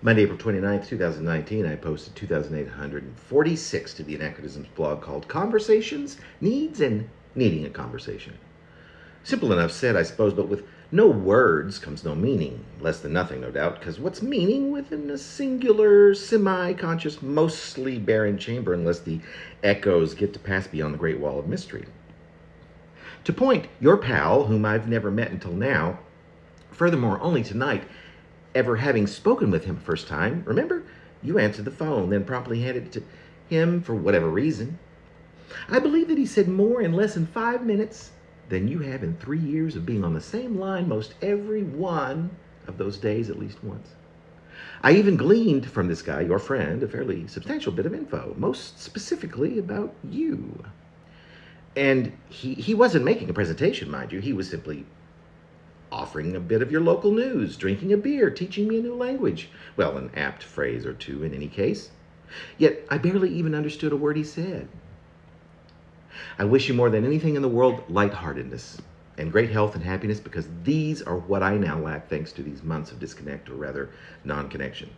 Monday, April 29th, 2019, I posted 2,846 to the Anachronisms blog called Conversations, Needs, and Needing a Conversation. Simple enough said, I suppose, but with no words comes no meaning. Less than nothing, no doubt, because what's meaning within a singular, semi-conscious, mostly barren chamber unless the echoes get to pass beyond the Great Wall of Mystery? To point, your pal, whom I've never met until now, furthermore, only tonight, ever having spoken with him first time, remember? You answered the phone, then promptly handed it to him for whatever reason. I believe that he said more in less than 5 minutes than you have in 3 years of being on the same line most every one of those days at least once. I even gleaned from this guy, your friend, a fairly substantial bit of info, most specifically about you. And he wasn't making a presentation, mind you. He was simply offering a bit of your local news, drinking a beer, teaching me a new language. Well, an apt phrase or two in any case. Yet I barely even understood a word he said. I wish you more than anything in the world lightheartedness and great health and happiness, because these are what I now lack thanks to these months of disconnect, or rather non-connection.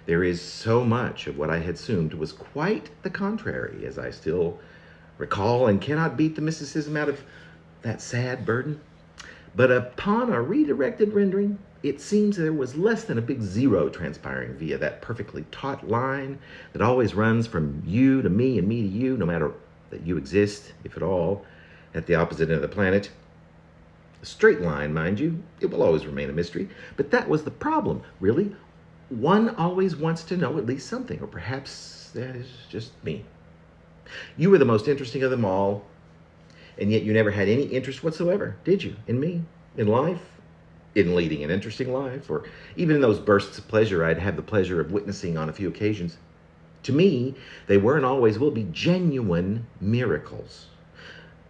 There is so much of what I had assumed was quite the contrary, as I still recall and cannot beat the mysticism out of that sad burden. But upon a redirected rendering, it seems there was less than a big zero transpiring via that perfectly taut line that always runs from you to me and me to you, no matter that you exist, if at all, at the opposite end of the planet. A straight line, mind you. It will always remain a mystery. But that was the problem, really. One always wants to know at least something, or perhaps that is just me. You were the most interesting of them all, and yet you never had any interest whatsoever, did you? In me? In life? In leading an interesting life? Or even in those bursts of pleasure I'd have the pleasure of witnessing on a few occasions? To me, they were and always will be genuine miracles.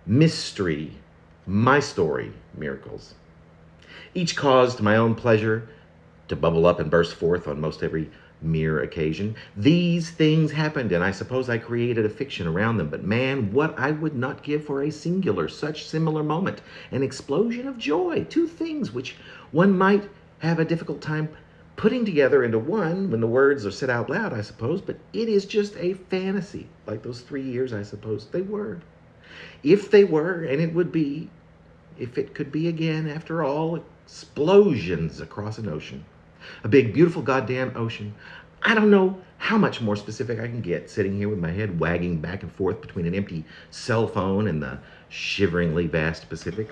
Mystery, my story miracles. Each caused my own pleasure to bubble up and burst forth on most every mere occasion. These things happened, and I suppose I created a fiction around them. But man, what I would not give for a singular such similar moment. An explosion of joy. Two things which one might have a difficult time putting together into one when the words are said out loud, I suppose. But it is just a fantasy, like those 3 years, I suppose they were. If they were, and it would be, if it could be again, after all, explosions across an ocean. A big, beautiful goddamn ocean. I don't know how much more specific I can get, sitting here with my head wagging back and forth between an empty cell phone and the shiveringly vast Pacific.